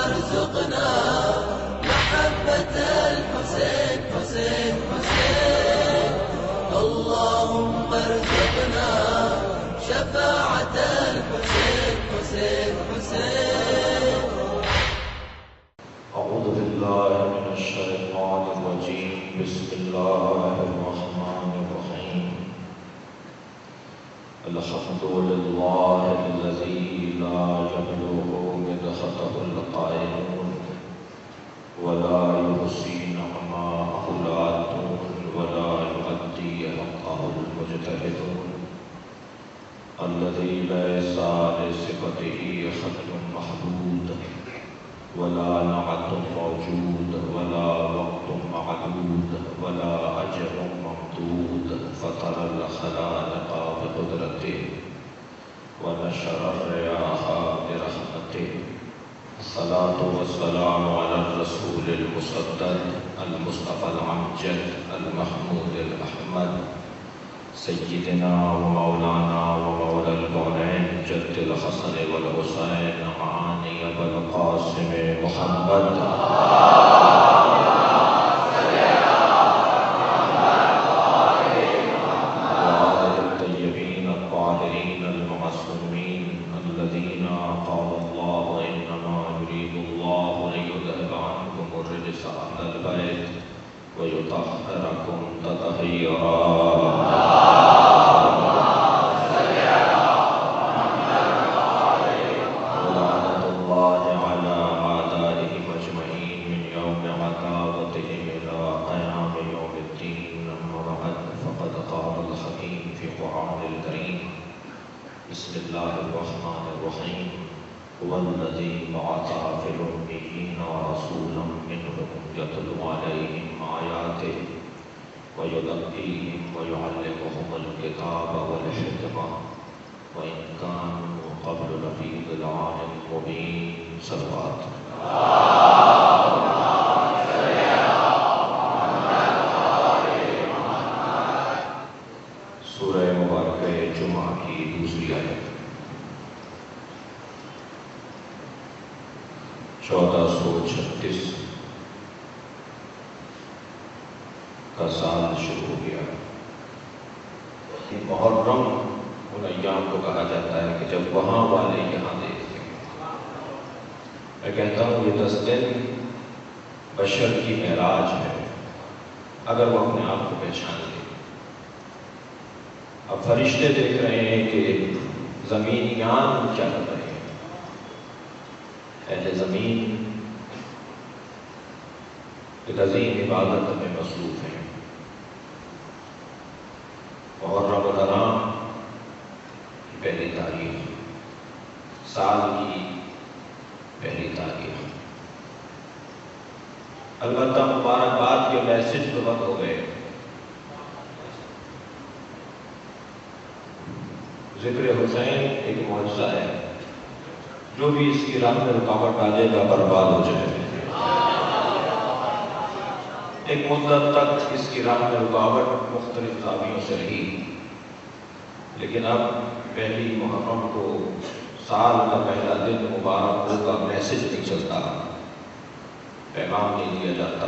ارزقنا محبة الحسين حسين حسين. اللهم ارزقنا شفاعة الحسين حسين حسين. أعوذ بالله من الشيطان الرجيم. بسم الله الرحمن الرحيم. الحمد لله الذي لا يبلغ مدحته القائلون ولا يحصي نعماءه العادون ولا يؤدي حقه المجتهدون، الذي ليس لصفته حد محدود ولا نعت موجود ولا وقت معدود ولا أجل ممدود، فطر الخلائق بقدرته ونشر الرياح برحمته. الصلاة والسلام على الرسول المسدد المصطفى الأمجد المحمود الأحمد سيدنا ومولانا ومولى الكونين جد الحسن والحسين معاني أبا القاسم محمد وآل الطيبين الطاهرين المعصومين الذين قال الله إنما يريد الله ليذهب عنكم الرجس أهل البيت ويطهركم تطهيرا. بسم الله الرحمن الرحيم. هو الذي بعث في الأميين رسولا منهم يتلو عليهم آياته ويزكيهم ويعلمهم الكتاب والحكمة وإن كانوا قبل لفي ضلال مبين. صلوات. سورہ مبارکہ جمعہ کی دوسری آیت 1436 کا سال شروع ہو گیا. محرم ان ایام کو کہا جاتا ہے کہ جب وہاں والے یہاں دیکھتے ہیں. میں کہتا ہوں یہ 10 دن بشر کی معراج ہے اگر وہ اپنے آپ کو پہچان لے. اب فرشتے دیکھ رہے ہیں کہ زمینیان کیا کر رہے ہیں. اہل زمین ایک عظیم عبادت میں مصروف ہیں. محرم الحرام کی پہلی تاریخ، سال کی پہلی تاریخ. البتہ مبارکباد کے میسج تو بند ہو گئے. ذکر حسین ایک معجزہ ہے. جو بھی اس کی راہ میں رکاوٹ ڈالے گا برباد ہو جائے گا. ایک مدت تک اس کی راہ میں رکاوٹ مختلف زاویوں سے رہی، لیکن اب پہلی محرم کو سال کا پہلا دن مبارک ہوگا میسج نہیں چلتا، پیغام نہیں دیا جاتا،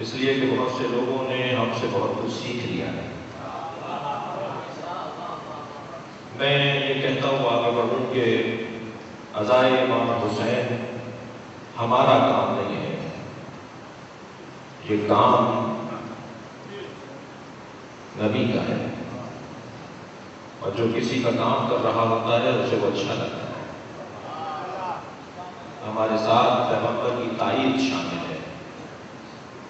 اس لیے کہ بہت سے لوگوں نے ہم سے بہت کچھ سیکھ لیا ہے. میں یہ کہتا ہوں آگے بڑھوں کہ عزائے امام حسین ہمارا کام نہیں ہے. یہ کام نبی کا ہے، اور جو کسی کا کام کر رہا ہوتا ہے اسے وہ اچھا لگتا ہے. ہمارے ساتھ پیغمبر کی تائید شامل ہے،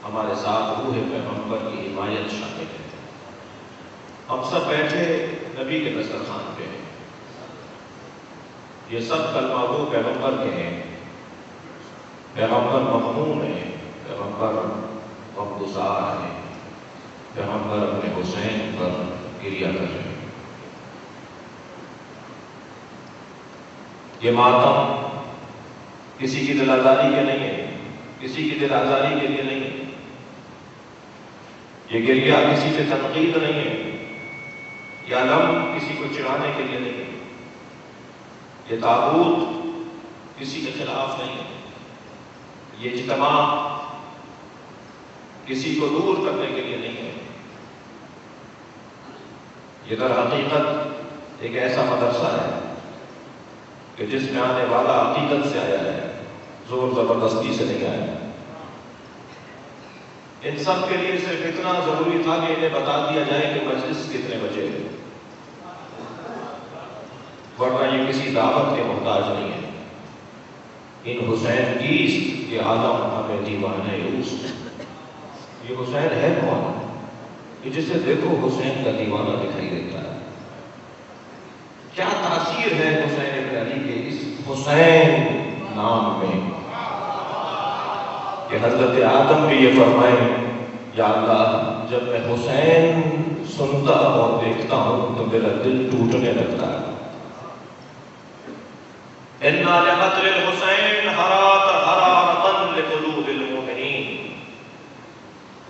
ہمارے ساتھ روح پیغمبر کی حمایت شامل ہے. ہم سب بیٹھے نبی کے دسترخوان پہ ہیں. یہ سب کلمہ وہ پیغمبر کے ہیں. پیغمبر مغموم ہیں، پیغمبر غمگسار ہیں، پیغمبر اپنے حسین پر گریہ کر رہے ہیں. یہ ماتم کسی کی دل آزاری کے نہیں ہے، کسی کی دل آزاری کے لیے نہیں ہے. یہ گریہ کسی سے تنقید نہیں ہے، یہ علم کسی کو چڑھانے کے لیے نہیں ہے. یہ تابوت کسی کے خلاف نہیں ہے، یہ اجتماع کسی کو دور کرنے کے لیے نہیں ہے، یہ در حقیقت ایک ایسا مدرسہ ہے کہ جس میں آنے والا حقیقت سے آیا ہے، زور زبردستی سے نہیں آیا۔ ان سب کے لیے صرف اتنا ضروری تھا کہ انہیں بتا دیا جائے کہ مجلس کتنے بجے ہے، ورنہ یہ کسی دعوت کے محتاج نہیں ہے۔ ان حسین کیست یہ عالم ہمیں دیوانہ اوست، یہ حسین ہے کون کہ جسے دیکھو حسین کا دیوانہ دکھائی دیتا ہے؟ کیا تاثیر ہے حسین ابن علی کے اس حسین نام میں کہ حضرت آدم بھی یہ فرمائیں، یا اللہ جب میں حسین سنتا اور دیکھتا ہوں تو میرا دل ٹوٹنے لگتا ہے۔ اِنَّا لِقَتْلِ الْحُسَيْنِ حَرَارَةً لِقُلُوبِ الْمُؤْمِنِينَ،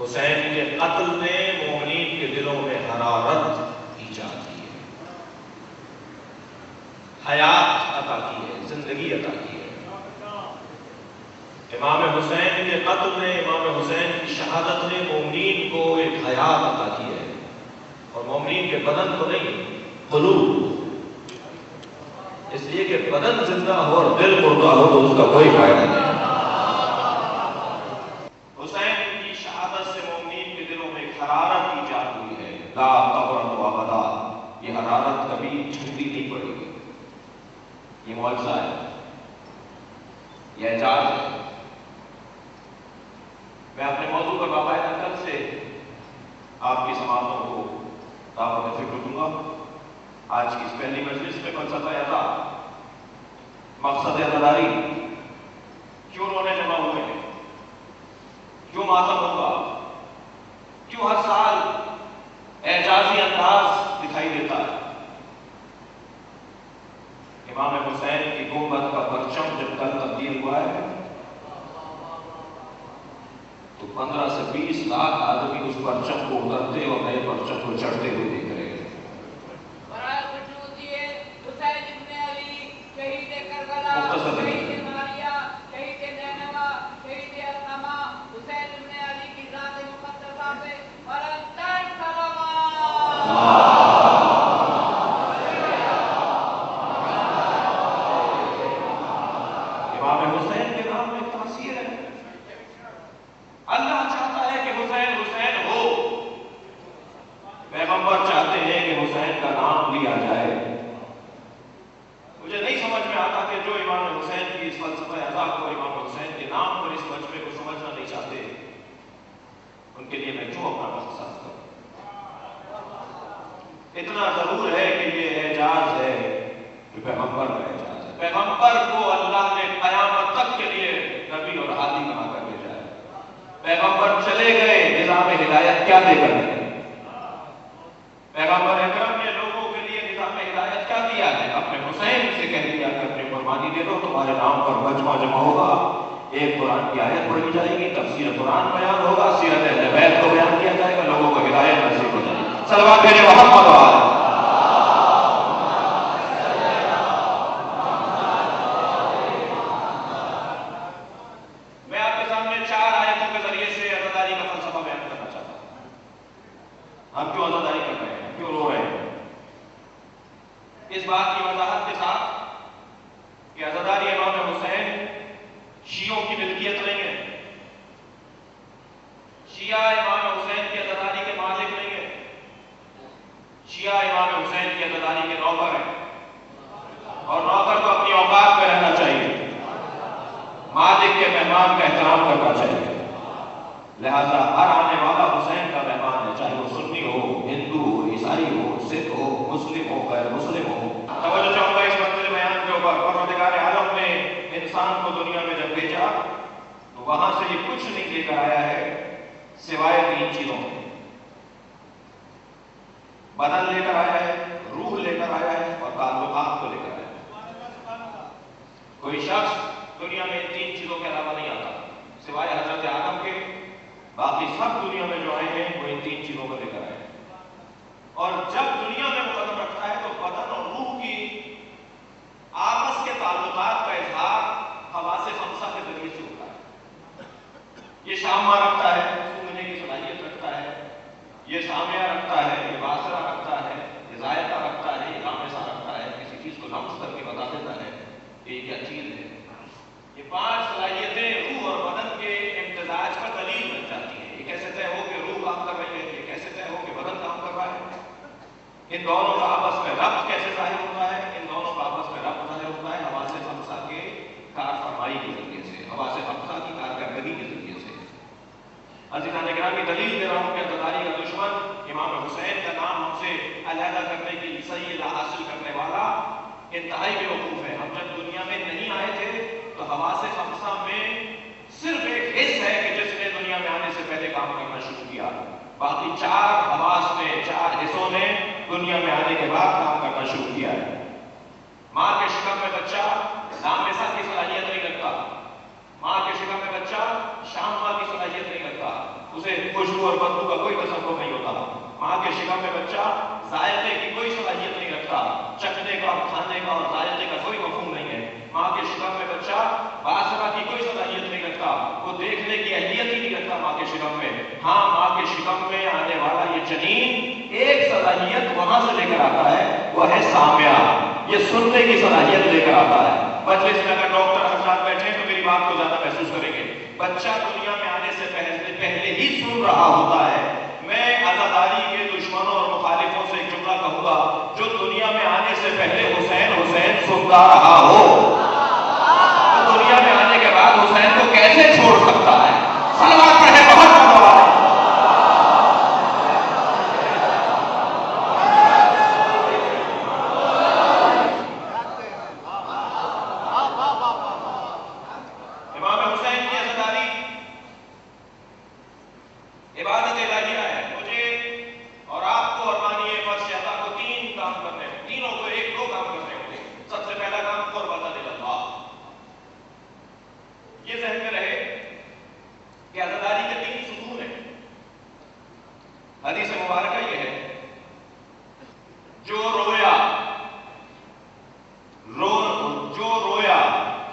حسین کے قتل نے مومنین کے دلوں میں حرارت ایجاد کی ہے، حیات عطا کی ہے، زندگی عطا کی ہے۔ امام حسین کے قتل نے، امام حسین کی شہادت نے مومنین کو ایک حیات عطا کی ہے، اور مومنین کے بدن کو نہیں، قلوب، اس لیے کہ بدن زندہ ہو اور دل مردہ ہو تو اس کا کوئی فائدہ نہیں۔ حسین کی شہادت سے مومنین کے دلوں میں ایک حرارت ایجاد ہوئی ہے، لا تبرد ابدا، یہ حرارت کبھی چھوٹی نہیں پڑے گی۔ یہ معجزہ ہے، یہ اعجاز ہے۔ میں اپنے موضوع پر باقاعدہ کل سے آپ کی سماعتوں کو دعوت فکر دوں گا۔ آج کی اس پہلی مجلس میں فلسفہ عطا، مقصد عزاداری، کیوں رونے جمع ہوئے ہیں، کیوں ماتم ہوگا، کیوں ہر سال اعجازی انداز دکھائی دیتا ہے۔ امام حسین کی گنبد کا پرچم جب کل تبدیل ہوا ہے تو 15 سے 20 لاکھ آدمی اس پرچم کو اترتے اور نئے پرچم کو چڑھتے ہوئے دیکھ رہے ہیں۔ امام حسین کے نام میں تاثیر ہے۔ اللہ چاہتا ہے کہ حسین حسین ہو، پیغمبر چاہتے ہیں کہ حسین کا نام لیا جائے۔ مجھے نہیں سمجھ میں آتا کہ جو امام حسین کی اس فلسفہ عطا کو، امام حسین کے نام پر اس مجمع کو سمجھنا نہیں چاہتے، ان کے لیے میں کیوں اپنا وقت صرف کروں؟ اتنا ضرور ہے کہ یہ اعجاز ہے کہ پیغمبر کا اعجاز ہے۔ پیغمبر کو اللہ نے قیامت تک کے لیے نبی اور ہادی بنا کر بھیجا ہے۔ پیغمبر چلے گئے، نظام ہدایت کیا دے کر گئے؟ پیغمبر اکرم نے لوگوں کے لیے نظام ہدایت کیا دیا ہے؟ اپنے حسین سے کہہ دیا کہ اپنی قربانی دے دو، تمہارے نام پر مجمع جمع ہوگا، ایک قرآن کی آیت پڑھی جائے گی، تفسیر قرآن بیان ہوگا، سیرت اہل بیت کو بیان کیا جائے گا، لوگوں کو ہدایت نصیب ہو جائے گی۔ صلوات بھیجے محمد و آل۔ میں آپ کے سامنے 4 آیتوں کے ذریعے سے عزاداری کا فلسفہ بیان کرنا چاہتا ہوں۔ ہم کیوں عزاداری کر رہے ہیں، کیوں رو رہے ہیں؟ اس بات کی وضاحت کے ساتھ کہ عزاداری امام حسین شیعوں کی ملکیت نہیں ہے، شیعہ امام حسین کی عزاداری کے مالک نہیں ہے، شیعہ امام حسین کی عزاداری کے نوکر ہیں، اور نوکر کو اپنی اوقات میں رہنا چاہیے، مالک کے مہمان کا احترام کرنا چاہیے۔ لہذا ہر آنے والا حسین کا مہمان ہے، چاہے وہ سنی ہو، ہندو ہو، عیسائی ہو، سکھ ہو، مسلم ہو، غیر مسلم ہو۔ توجہ چاہوں گا اس منزل بیان کے اوپر۔ پروردگار عالم نے انسان کو دنیا میں جب بھیجا تو وہاں سے یہ کچھ نہیں لے کر آیا ہے سوائے 3 چیزوں کے۔ بدن لے کر آیا ہے، روح لے کر آیا ہے، اور تعلقات کو لے کر آیا ہے۔ کوئی شخص دنیا میں ان 3 چیزوں کے علاوہ نہیں آتا سوائے حضرت آدم کے، باقی سب دنیا میں جو آئے ہیں وہ ان 3 چیزوں کو لے کر آئے ہیں۔ اور جب دنیا میں وہ قدم رکھتا ہے تو بدن اور روح کی آپس کے تعلقات کا اظہار شامہ رکھتا ہے، سونگنے کی صلاحیت رکھتا ہے، یہ سامعہ رکھتا ہے، یہ باصرہ رکھتا ہے، یہ ذائقہ رکھتا ہے، یہ لامسہ رکھتا ہے، کسی چیز کو لمس کر کے بتا دیتا ہے کہ یہ کیا چیز ہے۔ یہ 5 صلاحیتیں روح اور بدن کے امتزاج پر دلیل بن جاتی ہیں۔ یہ کیسے طے ہو کہ روح کام کر رہی ہے، یہ کیسے طے ہو کہ بدن کام کر رہا ہے، ان دونوں کا آپس میں ربط کیسے ظاہر ہوتا ہے؟ ان دونوں کا آپس میں ربط ظاہر ہوتا ہے حواس خمسہ کے کارفرمائی کے ذریعے سے، حواس خمسہ کی کارکردگی کے ذریعے سے۔ عزیزان گرامی، دلیل دے رہا ہوں کہ عزاداری کا دشمن امام حسین کا نام ہم سے علیحدہ کرنے کی سید حاصل کرنے والا انتہائی بیوقوف ہے۔ ہم جب دنیا میں نہیں آئے تھے تو حواس خمسہ میں صرف ایک حص ہے کہ جس نے دنیا میں آنے سے پہلے کام کرنا شروع کیا، باقی 4 حواس نے، 4 حصوں نے دنیا میں آنے کے بعد کام کرنا شروع کیا ہے۔ ماں کے شکم میں بچہ لامسہ کی صلاحیت نہیں رکھتا، ماں کے شکم میں بچہ شامہ کی صلاحیت نہیں رکھتا، اسے خوشبو اور بدبو کا کوئی تصور نہیں ہوتا۔ ماں کے شکم میں بچہ ذائقے کی کوئی صلاحیت نہیں رکھتا، چکھنے کا اور کھانے کا اور ذائقے کا کوئی مفہوم نہیں ہے۔ ماں کے شکم میں بچہ باصرہ کی کوئی صلاحیت نہیں رکھتا، وہ دیکھنے کی اہلیت ہی نہیں رکھتا ماں کے شکم میں۔ ہاں، ماں کے شکم میں آنے والا یہ جنین ایک صلاحیت وہاں سے لے کر آتا ہے، وہ ہے سامعہ، یہ سننے کی صلاحیت لے کر آتا ہے۔ مجلس میں اگر ڈاکٹر حضرات بیٹھے تو میری بات کو زیادہ محسوس کریں گے۔ بچہ دنیا میں آنے سے پہلے ہی سن رہا ہوتا ہے۔ میں عزاداری کے دشمنوں اور مخالفوں سے ایک جملہ کہوں گا، جو دنیا میں آنے سے پہلے حسین حسین سنتا رہا ہو، تو دنیا میں آنے کے بعد حسین کو کیسے چھوڑ سکتا ہے؟ صلوات پڑھیں، بہت مزہ آئے۔ حدیث مبارکہ یہ ہے، جو رویا،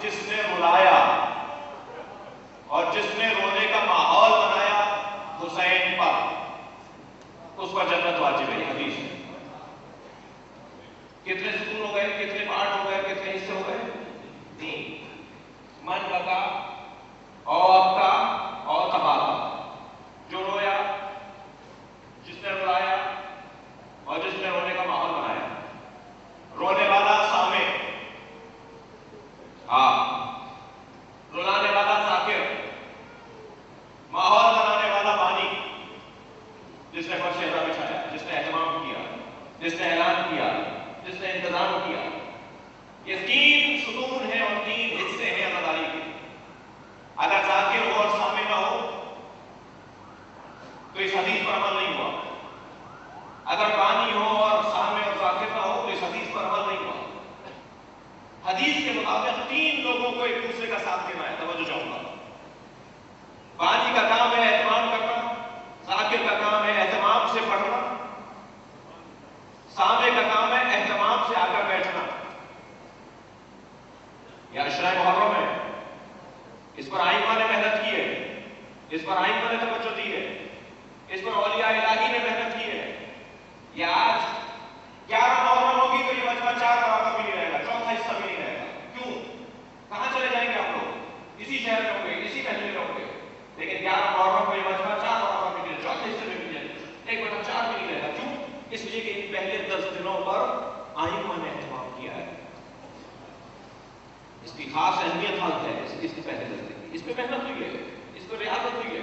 جس نے رلایا اور جس نے رونے کا ماحول بنایا حسین پر، اس پر جنت واجب ہے۔ حدیث ہے۔ کتنے ستون ہو گئے، کتنے پارٹ ہو گئے، کتنے حصے ہو گئے؟ 3۔ من بکا، اور کا، اور تباہ کا۔ جو رویا، جس نے رلایا اور جس نے رونے کا ماحول بنایا۔ رونے والا سامع، رلانے والا ذاکر، ماحول بنانے والا بانی، جس نے فرش عطا بچھایا، جس نے اہتمام کیا، جس نے اعلان کیا، جس نے انتظام کیا۔ یہ 3 ستون ہیں اور 3 حصے ہیں عزاداری کے۔ اگر ذاکر ہو اور سامع نہ ہو تو اس حدیث پر عمل نہیں ہوا۔ اگر بانی ہو اور سامع اور ذاکر نہ ہو تو اس حدیث پر عمل نہیں ہوا۔ حدیث کے مطابق 3 لوگوں کو ایک دوسرے کا ساتھ دینا ہے۔ توجہ چاہوں گا، بانی کا کام ہے اہتمام کرنا، ذاکر کا کام ہے اہتمام سے پڑھنا، سامع کا کام ہے اہتمام سے آ کر بیٹھنا۔ یہ عشرہ محرم ہے، اس پر ائمہ نے محنت کی ہے، اس پر ائمہ نے توجہ دی ہے، اس پر اولیاء الہی نے محنت کی ہے۔ یہ آج 11 محرم ہوگی تو یہ مجمع 4 برابر بھی نہیں رہے گا، چوتھا حصہ بھی نہیں رہے گا۔ کیوں؟ کہاں چلے جائیں گے آپ لوگ؟ اسی شہر میں ہوں گے، اسی محلے میں ہوں گے، لیکن 11 محرم کو یہ مجمع 4 برابر بھی نہیں رہے گا، چوتھے حصے میں بھی نہیں رہے گا، 1/4 بھی نہیں رہے گا۔ کیوں؟ اس لیے کہ ان پہلے 10 دنوں پر ائمہ نے اہتمام کیا ہے۔ اس کی خاص اہمیت حاصل ہے، اس کی پہلے 10 دن اس پہ محنت ہوئی ہے، اس پہ ریاضت ہوئی ہے۔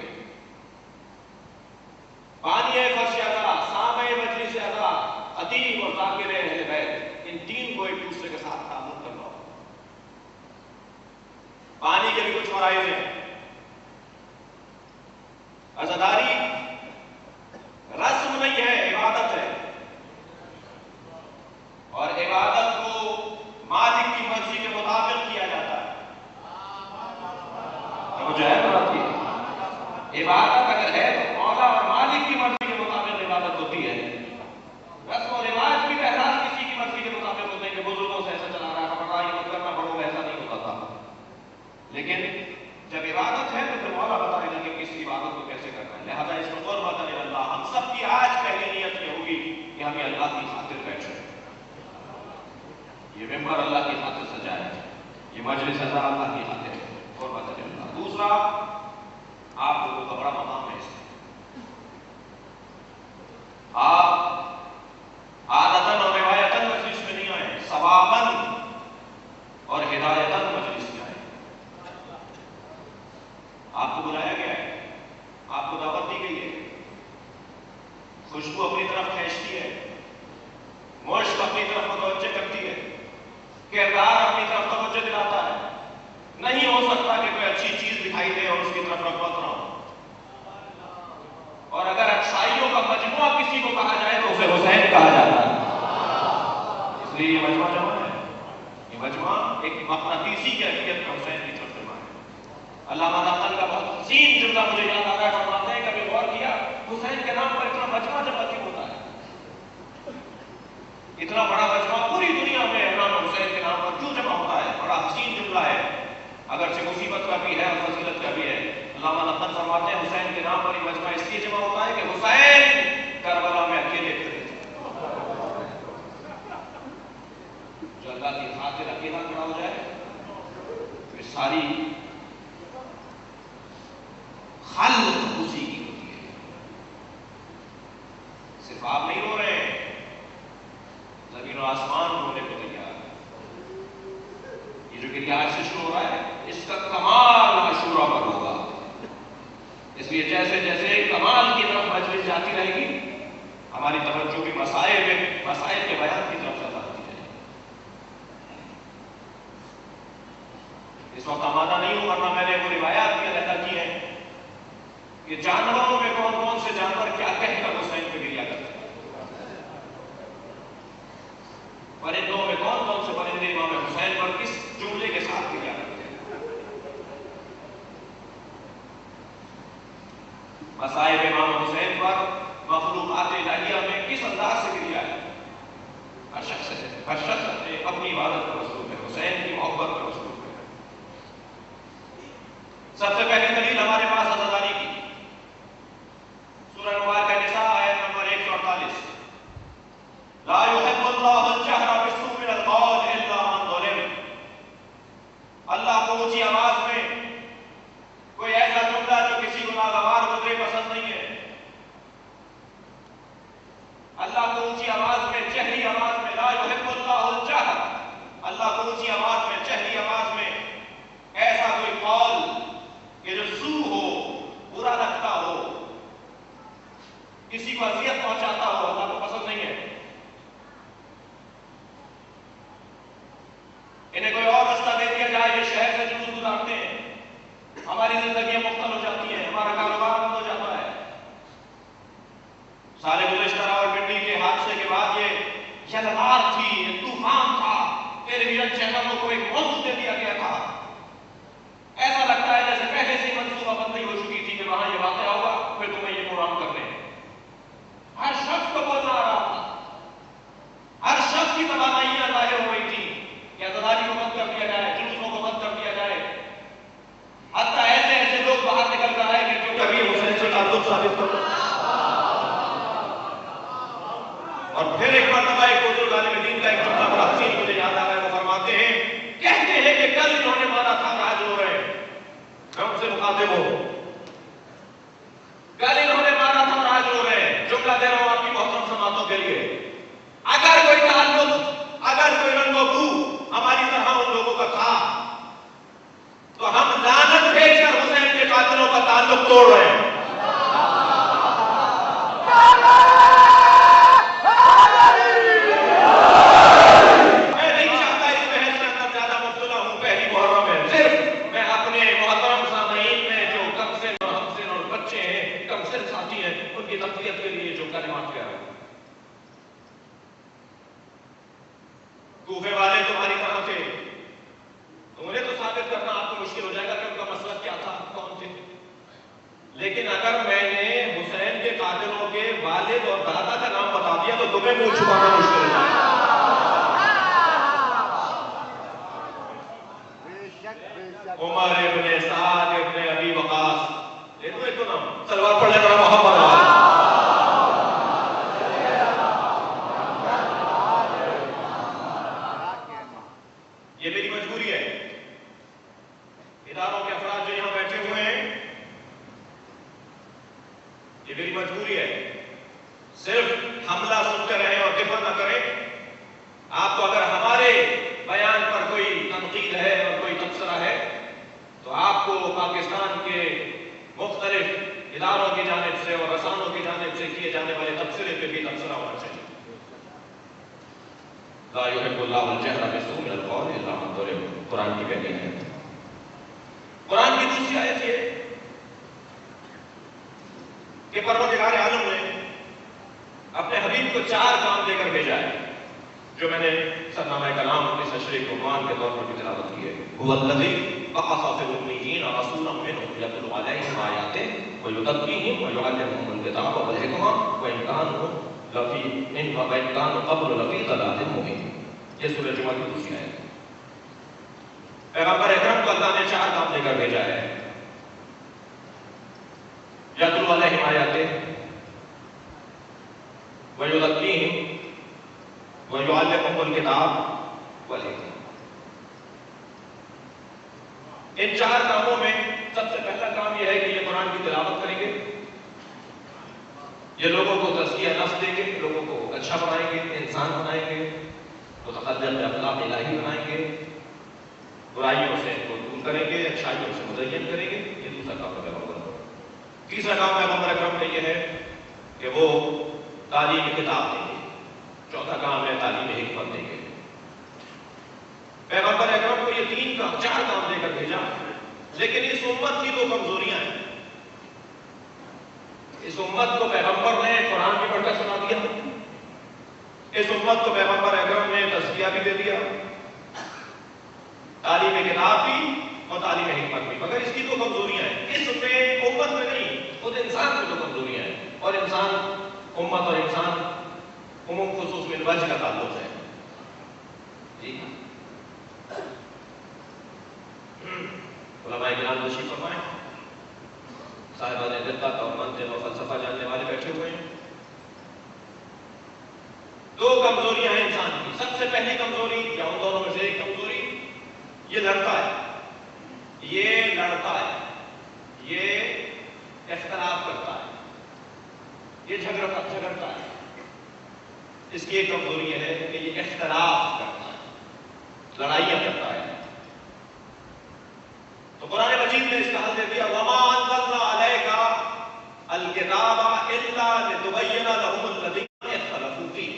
بانی فرش عطا، سامع مجلس عطا، خطیب اور ذاکر اہل بیت، ان 3 کو ایک دوسرے کے ساتھ تعامل کرنا ہو۔ بانی کے بھی کچھ فرائض ہیں۔ عزاداری رسم نہیں ہے، عبادت ہے، اور عبادت کو مالک کی مرضی کے مطابق کیا جاتا ہے۔ جو ہے بات کی عبادت اگر ہے تو مولا اور مالک کی مرضی کے مطابق عبادت ہوتی ہے۔ رسم و رواج بھی بہرحال کسی کی مرضی کے مطابق ہوتے ہیں کہ بزرگوں سے ایسا چلا رہا ہے، یہ مت کرنا، بڑوں ایسا نہیں ہوتا تھا۔ لیکن جب عبادت ہے تو پھر مولا بتائے گا کہ کس کی ممبر اللہ کی خاطر سجایا ہے، یہ مجلس سزا اللہ کی خاطر ہے، قربت اللہ۔ دوسرا، آپ لوگوں کا بڑا مقام ہے اس میں، آپ عادتاً اور روایتاً مجلس میں نہیں آئے، ثواباً اور ہدایتاً مجلس میں آئے۔ آپ کو بلایا گیا ہے، آپ کو دعوت دی گئی ہے، خوشبو اپنی طرف کھینچتی ہے، مشق اپنی طرف متوجہ کرتی ہے، کردار اپنی طرف توجہ دلاتا ہے۔ نہیں ہو سکتا کہ کوئی اچھی چیز دکھائی دے اور اس کی طرف رغبت نہ ہو، اور اگر اچھائیوں کا مجموعہ کسی کو کہا جائے تو اسے حسین کہا جاتا ہے۔ اس لیے یہ مجموعہ جمع ہے، یہ مجموعہ ایک مقناطیسی کی حیثیت کا حسین کی طرف جمع ہے۔ علامہ نقل کا بہت حسین جملہ مجھے یاد آ رہا ہے، فرماتے ہیں کبھی غور کیا حسین کے نام پر اتنا مجموعہ جمع کیوں ہوتا ہے؟ اتنا بڑا مجموعہ پوری دنیا میں امام حسین کے نام پر کیوں جمع ہوتا ہے؟ بڑا حسین جملہ ہے، اگرچہ مصیبت کا بھی ہے اور فضیلت کا بھی ہے۔ علامہ نقل فرماتے ہیں حسین کے نام پر یہ مجمع اس لیے جمع ہوتا ہے کہ حسین کربلا میں اکیلے کھڑے تھے۔ جو اللہ کی خاطر اکیلا کھڑا ہو جائے پھر ساری خلق اسی کی ہوتی ہے۔ صرف آپ نہیں رو رہے ہیں، زمین و آسمان رونے کو تیار ہے۔ یہ جو گریہ آج سے شروع ہو رہا ہے اس کا کمال عاشورہ پر ہوگا، اس لیے جیسے جیسے کمال کی طرف مجلس جاتی رہے گی ہماری توجہ بھی مسائل کے بیان کی طرف جاتی رہے گی۔ اس وقت آمادہ نہیں ہوں، ورنہ میں نے وہ روایات بھی علیحدہ کی ہیں کہ جانوروں میں کون کون سے جانور کیا کہہ کر حسین پہ گریہ کرتے ہیں، پرندوں میں کون کون سے پرندے امام حسین پر کس جملے کے ساتھ گریہ کرتے ہیں، مصائب امام حسین پر مخلوقات الہیہ میں کس انداز سے گریہ ہے۔ ہر شخص اپنی عبادت پر مصروف ہے، حسین کی محبت پر مصروف ہے۔ سب سے پہلے دلیل ہمارے پاس عزاداری کی سورہ مبارکہ نساء آیت نمبر 148، لا يحب اللہ الجہر بالسوء من القول الا من ظلم۔ اللہ کو اونچی آواز میں کوئی ایسا جملہ جو کسی کو ناگوار گزرے پسند نہیں ہے۔ اللہ کو اونچی آواز میں، جہری آواز میں، لا يحب اللہ الجہر، اللہ کو اونچی آواز میں، جہری آواز میں ایسا کوئی قول کہ جو سوء ہو، برا لگتا ہو، کسی کو اذیت پہنچاتا ہو، اللہ کو پسند نہیں ہے۔ انہیں کوئی اور راستہ دے دیا جائے، یہ شہر سے جلوس گزارتے ہیں، ہماری زندگیاں مختل ہو جاتی ہیں، ہمارا کاروبار بند ہو جاتا ہے۔ سارے گزشتہ راولپنڈی کے حادثے کے بعد یہ یلغار تھی، یہ طوفان تھا، ٹیلی ویژن چینلوں کو ایک موضوع دے دیا گیا تھا۔ ایسا لگتا ہے جیسے پہلے سے منصوبہ بندی ہو چکی تھی کہ وہاں یہ واقعہ ہوگا پھر تمہیں یہ پروگرام کرنے ہیں۔ ہر شخص کو بولنا آ رہا تھا، ہر شخص کی توانائیاں ظاہر ہو رہی تھی کہ عزاداری کو بند کر دیا جائے، جلوسوں کو بند کر دیا جائے۔ حتیٰ ایسے لوگ باہر نکل کر آئے کہ جو کبھی حسین سے تعلق ثابت کرو۔ اور پھر ایک مرتبہ ایک بزرگ عالم دین کا ایک جملہ بڑا حسین مجھے یاد آ رہا ہے، وہ فرماتے ہیں، کہتے ہیں کہ کل انہوں نے مارا تھا آج رو رہے ہیں۔ میں ان سے مخاطب ہوں، کل انہوں نے مارا تھا اور آج رو رہے ہیں۔ جملہ دے رہا ہوں آپ کی محترم سماعتوں کے لیے، اگر کوئی تعلق، اگر کوئی رنگ و بو ہماری طرح ان لوگوں کا تھا تو ہم لعنت بھیج کر حسین کے قاتلوں کا تعلق توڑ رہے ہیں۔ میں نہیں چاہتا اس بحث کے اندر زیادہ مبتلا ہوں، پہلی محرم ہے، صرف میں اپنے محترم سامعین میں جو کم سن اور ہم سن اور بچے ہیں، کم سن ساتھی ہیں، ان کی تقویت کے لیے جو کلمات کہہ رہا ہوں۔ کوفے والے تمہاری طرح تھے، انہیں تو ثابت کرنا آپ کو مشکل ہو جائے گا کہ ان کا مسئلہ کیا تھا، کون تھے، لیکن اگر میں نے حسین کے قاتلوں کے والد اور دادا کا نام بتا دیا تو تمہیں منہ چھپانا مشکل ہو جائے گا۔ عمر ابن سعد ابن ابی وقاص، لے دو ایک نام، سلوات پڑھ لے ذرا محمد والے۔ اداروں کے افراد جو یہاں بیٹھے ہوئے ہیں، یہ میری مجبوری ہے، صرف حملہ سنتے رہیں اور دفاع نہ کریں. آپ کو اگر ہمارے بیان پر کوئی تنقید ہے اور کوئی تبصرہ ہے تو آپ کو پاکستان کے مختلف اداروں کی جانب سے اور رسانوں کی جانب سے کیے جانے والے تبصرے پہ بھی تبصرہ ہونا چاہیے. لا يحب اللہ الجہر بالسوء من القول الا من ظلم، قرآن کی پہلی آیت. قرآن کی دوسری آیت یہ کہ پروردگار عالم نے اپنے حبیب کو 4 کام دے کر بھیجا ہے، جو میں نے سرنامہ کلام اس تشریح عنوان کے طور پر بھی تلاوت کی ہے. هو الذی بعث فی الأمیین رسولا منهم یتلو علیہم آیاتہ ویزکیہم ویعلمہم الکتاب والحکمہ وإن كانوا قبل لفی ضلال مبین. یہ سورہ جمعہ کی دوسری آیت. پیغمبر اکرم کو اللہ نے 4 کام دے کر بھیجا ہے. یتلو علیہم آیاتہ ویزکیہم وَيُعَلِّمُهُمُ الْكِتَابَ وَالْحِکْمَةَ. ان 4 کاموں میں سب سے پہلا کام یہ ہے کہ یہ قرآن کی تلاوت کریں گے، یہ لوگوں کو تزکیہ نفس دیں گے، لوگوں کو اچھا بنائیں گے، انسان بنائیں گے، متقدم اخلاق الہی بنائیں گے، برائیوں سے ان کو دور کریں گے، اچھائیوں سے مزین کریں گے. یہ دوسرا کام ہے پیغمبر. تیسرا کام پیغمبر اکرم کا یہ ہے کہ وہ تعلیم کتاب دیں گے. چوتھا کام ہے تعلیم حکمت دیں گے. پیغمبر اکرم کو یہ 4 کام دے کر بھیجا، لیکن اس امت کی 2 کمزوریاں ہیں. اس امت کو پیغمبر نے قرآن بھی پڑھ کر سنا دیا، اس امت کو پیغمبر اکرم نے تزکیہ بھی دے دیا، تعلیم کتاب بھی اور تعلیم حکمت بھی، مگر اس کی 2 کمزوریاں ہیں. اس میں امت میں نہیں، خود انسان کی 2 کمزوریاں ہیں. اور انسان، امت اور انسان عموم خصوص میں وجہ کا تعلق ہے. جی علماء کرام تشریف فرمائیں، صاحبان دقت اور منطق اور فلسفہ جاننے والے بیٹھے ہوئے ہیں. 2 کمزوریاں ہیں انسان کی. سب سے پہلی کمزوری یا ان دونوں میں سے ایک کمزوری، یہ لڑتا ہے، یہ لڑتا ہے، یہ اختلاف کرتا ہے، یہ جھگڑتا ہے. اس کی ایک کمزوری یہ ہے کہ یہ اختلاف کرتا ہے، لڑائیاں کرتا ہے. تو قرآن مجید نے اس کا حل دے دیا، وَمَا أَنزَلْنَا عَلَيْكَ الْكِتَابَ إِلَّا لِتُبَيِّنَ لَهُمُ الَّذِينَ اخْتَلَفُوا فِيهِ.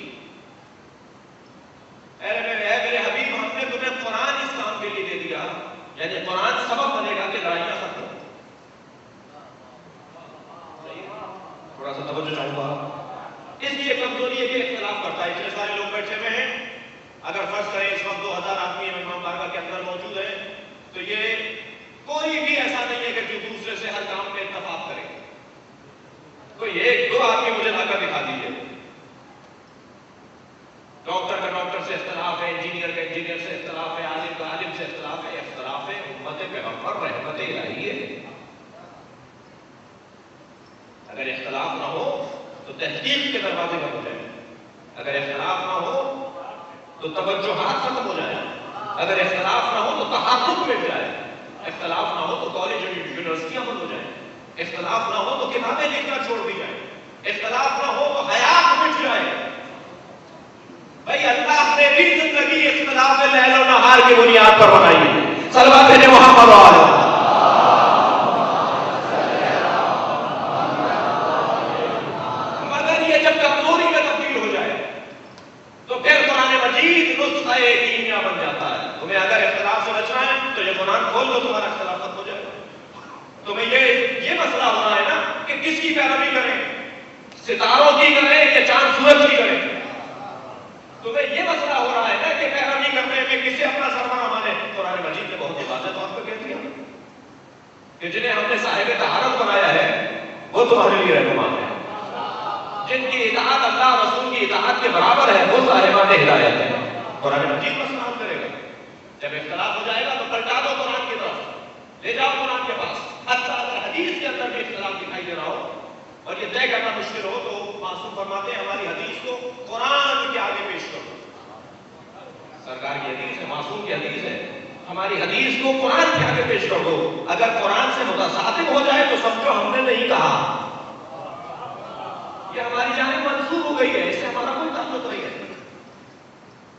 اے میرے حبیب، ہم نے تمہیں قرآن اس کام کے لیے دے دیا، یعنی قرآن سبب بنے گا کہ لڑائیاں ختم ہوں. تھوڑا سا توجہ چاہوں گا. اس کی ایک کمزوری ہے کہ اختلاف کرتا ہے. اتنے سارے لوگ بیٹھے ہوئے ہیں، اگر فرض کریں اس وقت 2000 آدمی امام بارگاہ کے اندر موجود ہیں، تو یہ کوئی بھی ایسا نہیں ہے کہ جو دوسرے سے ہر کام میں اتفاق کرے. کوئی 1-2 آدمی مجھے لا کر دکھا دیجیے. ڈاکٹر کا ڈاکٹر سے اختلاف ہے، انجینئر کا انجینئر سے اختلاف ہے، عالم کا عالم سے اختلاف ہے. اختلاف ہے امت پیغمبر رحمت الہی ہے. اگر اختلاف نہ ہو تو تحقیق کے دروازے بند ہو جائیں. اگر اختلاف نہ ہو تو توجہات ختم ہو جائیں. اگر اختلاف نہ ہو تو تحقق مٹ جائے. اختلاف نہ ہو تو کالج اور یونیورسٹیاں بند ہو جائیں. اختلاف نہ ہو تو کتابیں لکھنا چھوڑ دی جائیں. اختلاف نہ ہو تو حیات مٹ جائے. بھائی اللہ نے بھی زندگی اختلاف لیل و نہار کی بنیاد پر بنائی ہے. صلوات بھیجیں محمد وآلہ. مگر یہ جب کمزوری میں تبدیل ہو جائے تو پھر قرآن مجید نسخہ کیمیا بن جاتا ہے. تمہیں اگر اختلاف سے بچنا ہے تو یہ قرآن کھول دو، تمہارا اختلاف ختم ہو جائے. تمہیں یہ مسئلہ ہو رہا ہے نا کہ کس کی پیروی کریں، ستاروں کی کریں یا چاند سورج کی کریں. تمہیں یہ مسئلہ ہو رہا ہے نا کہ پیروی کرنے میں کسے اپنا سرمایہ مانے. قرآن مجید نے بہت ہی واضح طور پر کہہ دیا کہ جنہیں ہم نے صاحب طہارت بنایا ہے وہ تمہارے لیے رہنما ہے. جن کی اطاعت اللہ رسول کی اطاعت کے برابر ہے وہ صاحبان ہدایت ہے. قرآن مجید مسئلہ حل کرے گا. جب اختلاف ہو جائے گا تو پلٹا دو قرآن کی طرف، لے جاؤ قرآن کے پاس. حتیٰ اگر حدیث کے اندر بھی اختلاف دکھائی دے رہا ہو اور یہ طے کرنا مشکل ہو تو معصوم فرماتے ہیں ہماری حدیث کو قرآن کے آگے پیش کرو. سرکار کی حدیث ہے، معصوم کی حدیث ہے. ہماری حدیث کو قرآن کے آگے پیش کر دو. اگر قرآن سے متصادم ہو جائے تو سمجھو ہم نے نہیں کہا، یہ ہماری جانب منسوخ ہو گئی ہے، اس سے ہمارا کوئی تعلق نہیں ہے.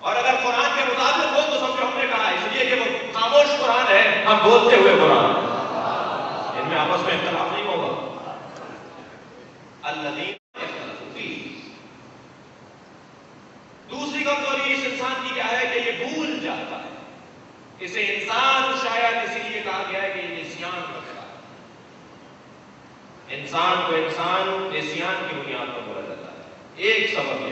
اور اگر قرآن کے مطابق ہو تو سمجھو ہم نے کہا، اس لیے کہ وہ خاموش قرآن ہے، ہم بولتے ہوئے قرآن، ان میں آپس میں اختلاف نہیں ہوگا. الذین اختلفوا فیہ. دوسری کمزوری اس انسان کی کیا ہے کہ یہ بھول جاتا ہے. اسے انسان شاید اسی لیے کہا گیا ہے کہ یہ نسیان رکھتا ہے. انسان کو انسان نسیان کی بنیاد پر بولا جاتا ہے. ایک سبب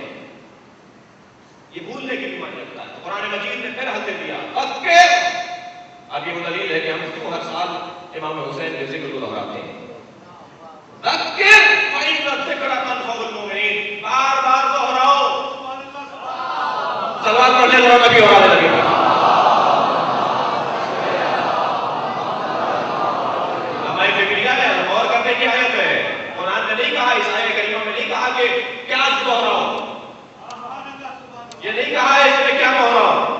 یہ بھولنے کی بیماری رکھتا ہے. قرآن مجید نے پھر حل دیا فکر. اب یہ وہ دلیل ہے کہ ہم کیوں ہر سال امام حسین کے ذکر کو دہراتے ہیں. فکر فإن الذکر تنفع المؤمنین. بار بار دہراؤ. صلوات پڑھنے والوں نبی اور آل نبی. کی آیت ہے. قرآن نے نہیں کہا، اس آیت کریمہ میں نہیں کہا کہ کیا دہراؤ، یہ نہیں کہا ہے اس میں کیا دہراؤ.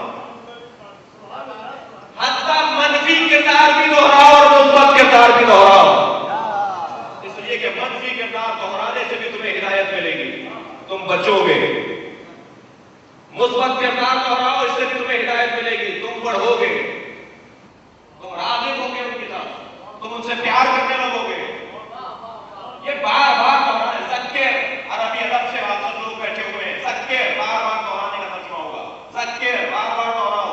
حتی منفی کردار بھی دہراؤ اور مثبت کردار بھی دہراؤ. اس لیے کہ منفی کردار دہرانے سے بھی تمہیں ہدایت ملے گی، تم بچو گے. مثبت کردار دہراؤ، اس سے بھی تمہیں ہدایت ملے گی، تم بڑھو گے، تم راغب ہو گے ان کی طرف، تم ان سے پیار کرنے لگو گے. یہ بار بار دہرانا ہے. ذکر عربی ادب سے واقف لوگ بیٹھے ہوئے ہیں. ذکر بار بار دہرانے کا ترجمہ ہوگا. ذکر بار بار دہراؤ.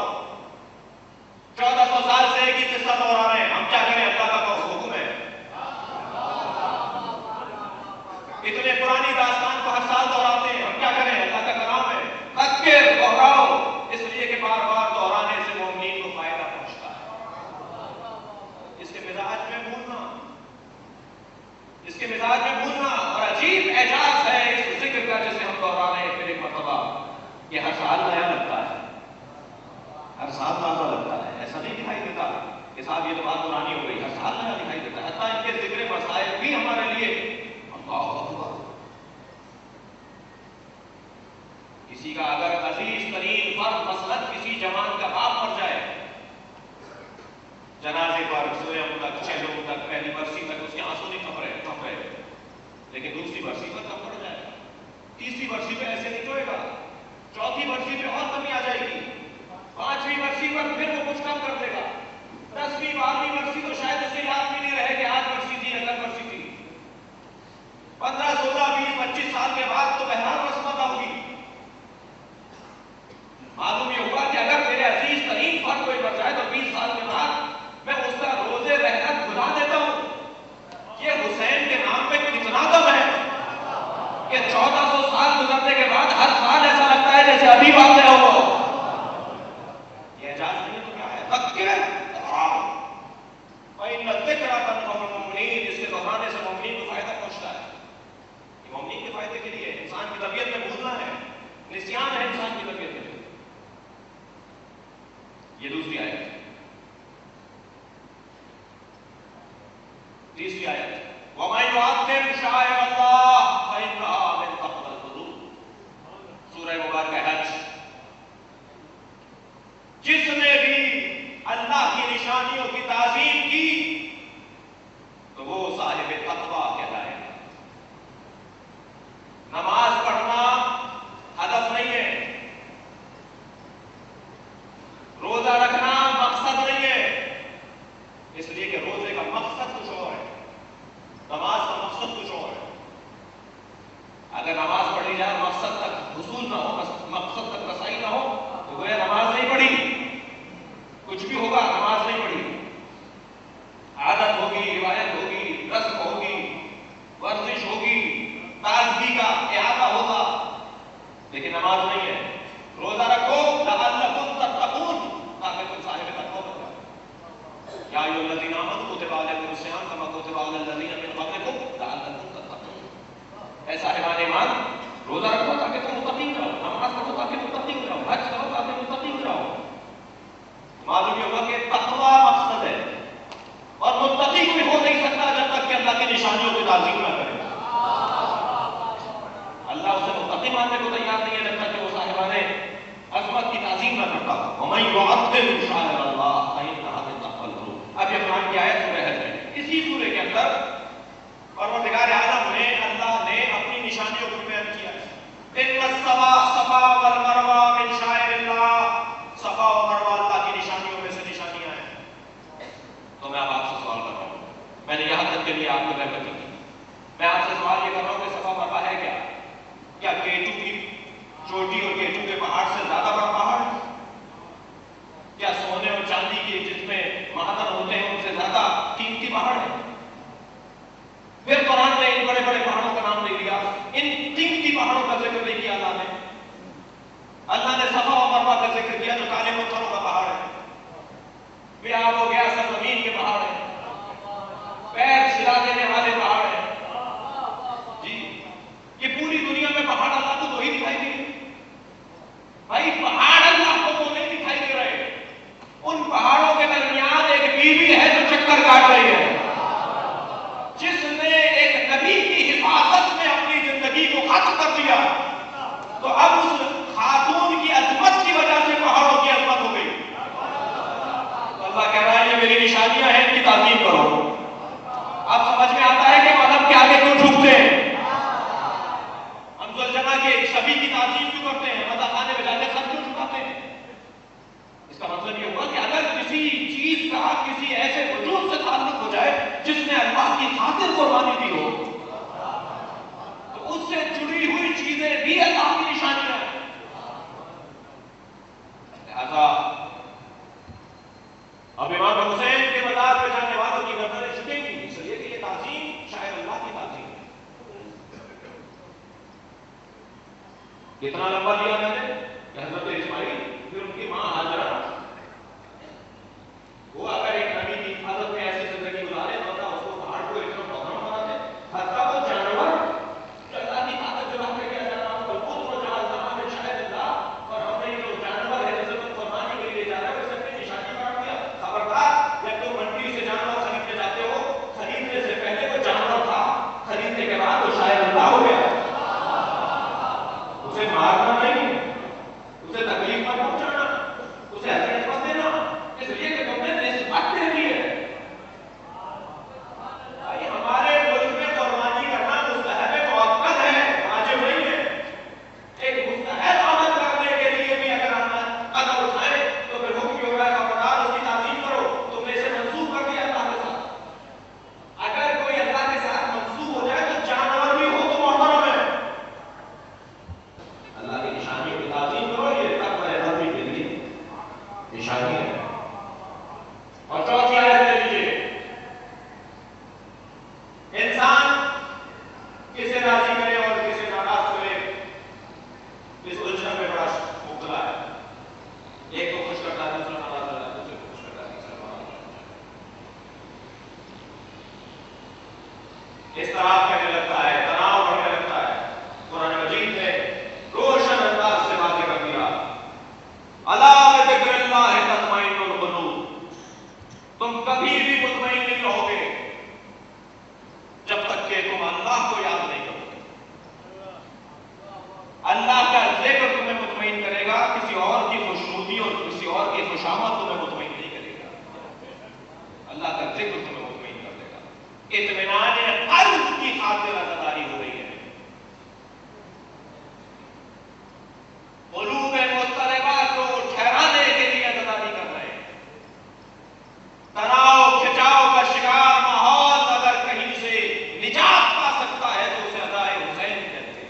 1400 سال سے ایک ہی قصہ دہرا رہے ہیں، ہم کیا کریں؟ اللہ کا حکم ہے. اتنے پرانی داستان کو ہر سال دہراتے ہیں، ہم کیا کریں؟ اللہ کا کلام ہے. ذکر دہراؤ، اس لیے کہ بار بار دہرانے سے مومنین کو فائدہ پہنچتا ہے. اس کے مزاج میں بھولنا، اس کے مزاج میں بھولنا. اور عجیب اعجاز ہے اس ذکر کا جسے ہم دہرا رہے ہیں پھر ایک مرتبہ. یہ ہر سال نیا لگتا ہے، ہر سال تازہ لگتا ہے. ایسا نہیں دکھائی دیتا کہ صاحب یہ تو بات پرانی ہو گئی. ہر سال نیا دکھائی دیتا ہے. حتیٰ ان کے ذکر مسائل بھی ہمارے لیے اللہ اکبر. کسی کا اگر عزیز ترین فرد مثلاً کسی جوان کا باپ مر جائے، جنازے پر سویم تک، چہلوم تک، پہلی برسی تک اس کے آنسو نہیں تھم رہے، لیکن دوسری برسی پر کم پڑ جائے گا، تیسری برسی پہ ایسے نہیں روئے گا، چوتھی برسی پہ اور کمی آ جائے گی، پانچویں برسی پر پھر وہ کچھ کم کر دے گا، 10ویں 12ویں برسی تو شاید اسے یاد بھی نہیں رہے کہ آج برسی تھی یا کل برسی تھی. 15 16 20 25 سال کے بعد تو بہرحال رسم ادا ہوگی. معلوم یہ ہوا کہ اگر میرے عزیز ترین فرد کوئی مر جائے تو 20 سال کے بعد میں اس کا روزے رحمت بھلا دیتا ہوں. یہ حسین کے نام پہ کتنا دم ہے کہ 1400 سال گزرنے کے بعد ہر سال ایسا لگتا ہے جیسے ابھی واقع ہوا ہو. یہ اعجاز نہیں تو کیا ہے؟ ذکر فإن الذکر تنفع المؤمنین. اس کے دہرانے سے مومنین کو فائدہ پہنچتا ہے. یہ مومنین کے فائدے کے لیے. انسان کی طبیعت میں بھولنا ہے، نسیان ہے انسان کی طبیعت میں. یہ دوسری آیت ہے. تیسری آیت وَمَن يُعَظِّمْ شَعَائِرَ اللَّهِ فَإِنَّهَا مِن تَقْوَى الْقُلُوبِ. سورہ مبارکہ حج. جس نے بھی اللہ کی نشانیوں کی تعظیم کی تو وہ صاحب تقویٰ کہلائے گا. نماز پڑھنا ہدف نہیں ہے، روزہ رکھنا مقصد نہیں ہے، اس لیے کہ روزے کا مقصد کچھ اور ہے، نماز کا مقصد کچھ اور ہے. اگر نماز پڑھی جائے مقصد تک حصول نہ ہو، مقصد تک رسائی نہ ہو تو گویا نماز نہیں پڑھی. کچھ بھی ہوگا نماز نہیں پڑھی. عادت ہوگی، روایت ہوگی، رسم ہوگی، ورزش ہوگی، تازگی کا احاطہ ہوگا، لیکن نماز نہیں ہے. روزہ رکھو لعلکم تتقون، تاکہ تم صاحب تقویٰ بن جاؤ. یا ایھا الذین آمنوا کتب علیکم الصیام کما کتب علی الذین من قبلکم لعلکم تتقون. اے صاحبان ایمان، روزہ رکھو تاکہ تم متقی ہو جاؤ، نماز پڑھو تاکہ متقی ہو جاؤ، حج کرو تاکہ متقی ہو جاؤ. معلوم یہ ہوا کہ تقویٰ مقصد ہے، اور متقی کوئی ہو نہیں سکتا جب تک کہ اللہ کی نشانیوں کی تعظیم نہ کرے. اللہ اسے متقی ماننے کو تیار نہیں ہے جب تک کہ وہ صاحبان عظمت کی تعظیم نہ کرتا. وَمَن يُعَظِّمْ شَعَائِرَ اللَّهِ کے لیے آپ کی رحمت کی. میں آپ سے سوال یہ کر رہا ہوں کہ صفا مروا ہے کیا کیٹو کی چوٹی اور کیٹو کے پہاڑ سے زیادہ بڑا پہاڑ ہے؟ کیا سونے اور چاندی کے جس میں معدن ہوتے ہیں ان سے زیادہ قیمتی پہاڑ ہے؟ پھر قرآن نے ان بڑے بڑے پہاڑوں کا نام نہیں لیا, ان قیمتی پہاڑوں کا ذکر نہیں کیا اللہ نے. اللہ نے صفا و مروا کا ذکر کیا جو کالے پتھروں کا پہاڑ ہے. بیاب ہو گیا سرزمین کے پہاڑ ہے, پیر چھلا دینے والے پہاڑ ہیں. جی یہ پوری دنیا میں پہاڑ اللہ کو وہی دکھائی دے. بھائی پہاڑ اللہ کو وہ نہیں دکھائی دے رہے, ان پہاڑوں کے درمیان ایک بیوی ہے جو چکر کاٹ رہی ہے, جس نے ایک نبی کی حفاظت میں اپنی زندگی کو ختم کر دیا. تو اب اس خاتون کی عظمت کی وجہ سے پہاڑوں کی عظمت ہو گئی. اللہ کہہ رہا ہے یہ میری نشانیاں ہیں, ان کی تعظیم کرو. اب سمجھ میں آتا ہے کہ مذہب کے آگے کیوں جھکتے ہیں. ہم زلزلہ کے شبی کی تعظیم کیوں کرتے ہیں, مذہب خانے میں جاتے سب کیوں جھکاتے ہیں. اس کا مطلب یہ ہوا کہ اگر کسی چیز کا کسی ایسے وجود سے تعلق ہو جائے جس نے اللہ کی خاطر قربانی دی ہو, تو اس سے جڑی ہوئی چیزیں بھی اللہ کی نشانیاں ہیں. لہذا اب امام حسین کے مزار پہ جانے والوں کی گردنیں جھکیں گی, اس لیے کہ یہ تعظیم شاید اللہ کی تعظیم ہے. کتنا لمبا دیا میں نے کہ حضرت اسماعیل پھر ان کی ماں ہاجرہ, وہ اگر ایک نبی کی حفاظت میں ایسی زندگی گزارے تو اللہ اس کو پہاڑ کو اتنا محترم بنا دے. حتیٰ وہ جانور جو اللہ کی طاقت جو ہم نے کیا جانور بالکل وہ جہاز میں شاید اللہ, اور ہم نے جو جانور ہے جسے تم قربانی کے لیے جا رہے ہو اسے اپنی نشانی کاٹ دیا. خبردار جب تم منڈی سے جانور خریدنے جاتے ہو, خریدنے سے پہلے وہ جانور تھا, خریدنے کے بعد وہ شاید اللہ ہو گیا. اسے مارنا نہیں, اسے تکلیف مت پہنچانا, اسے اذیت مت دینا, اس لیے کہ تم نے نسبت دے دی ہے. ہمارے ملک میں قربانی کرنا مستحب موقت ہے, واجب نہیں ہے. ایک مستحب عمل کرنے کے لیے بھی اگر ہم قدم اٹھائیں تو پھر حکم یہ ہوگا خبردار اس کی تعظیم کرو. تم نے اسے منسوخ کر دیا اللہ کے ساتھ. اگر کوئی اللہ کے ساتھ منسوخ ہو جائے تو جانور بھی ہو تو محترم ہے. اللہ کی نشانیوں کی تعظیم کرو, یہ تقوی نبی کے لیے نشانی ہے. اور چوتھی آیت لے لیجیے, انسان کسے راضی کرے اور کسے ناراض کرے اس الجھن میں بڑا مبتلا ہے. ایک کو خوش کرتا ہے, دوسرا ناراض کرتا ہے, دوسرے کو خوش کرتا ہے, تیسرا ناراض کرتا ہے. اضطراب کرنے لگتا ہے, تناؤ بڑھنے لگتا ہے. قرآن مجید نے روشن انداز سے واضح کر دیا, الا بذکر اللہ تطمئن القلوب. تم کبھی بھی مطمئن نہیں رہو گے جب تک کہ تم اللہ کو یاد نہیں کرو گے. اللہ کا ذکر تمہیں مطمئن کرے گا, کسی اور کی خوشنودی اور کسی اور کی خوشامد تمہیں مطمئن نہیں کرے گا. اللہ کا ذکر تمہیں مطمئن کر دے گا. اطمینان قلب کی خاطر عزاداری ہو رہی ہے. قلوب مضطربہ کو ٹھہرانے کے لیے عزاداری کر رہے ہیں. تناؤ کھچاؤ کا شکار ماحول اگر کہیں سے نجات پا سکتا ہے تو اسے ادائے حسین کہتے ہیں.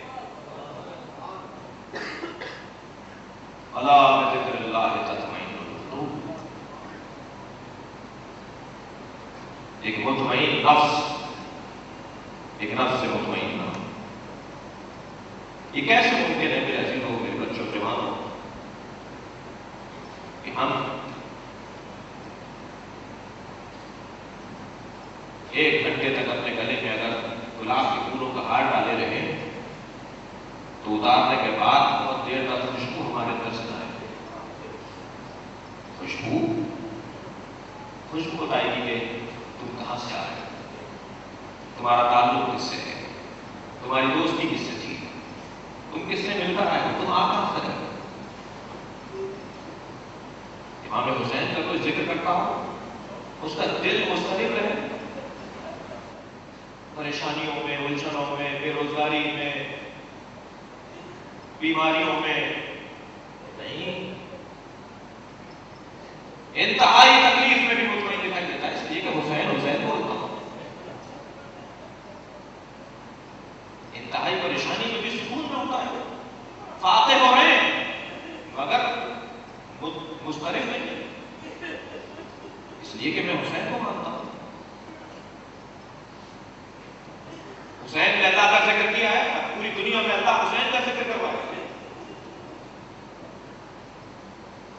الا بذکر اللہ تطمئن القلوب. ایک مطمئن نفس, ایک نفس سے مطمئن نہ. یہ کیسے ممکن ہے میرے عزیزوں, میرے بچوں, جوانوں, کہ ہم ایک گھنٹے تک اپنے گلے میں اگر گلاب کے پھولوں کا ہار ڈالے رہے تو اتارنے کے بعد بہت دیر تک خوشبو ہمارے اندر سے نہ آئے. خوشبو بتائے گی کہ تم کہاں سے آ رہے ہو, تمہارا تعلق کس سے ہے, تمہاری دوستی کس سے تھی, تم کس سے مل کر آئے ہو, تم آپ کہاں سے رہے ہو. امام حسین کا کوئی ذکر کرتا ہو, اس کا دل مسترب رہے, پریشانیوں میں, الجھنوں میں, بے روزگاری میں, بیماریوں میں نہیں, انتہائی تکلیف میں بھی مطمئن دکھائی دیتا ہے. اس لیے کہ حسین حسین بولتا ہوں. حسین کو مانتا ہوں. حسین نے اللہ کا ذکر کیا ہے، پوری دنیا میں اللہ حسین کا ذکر کروا رہے ہیں.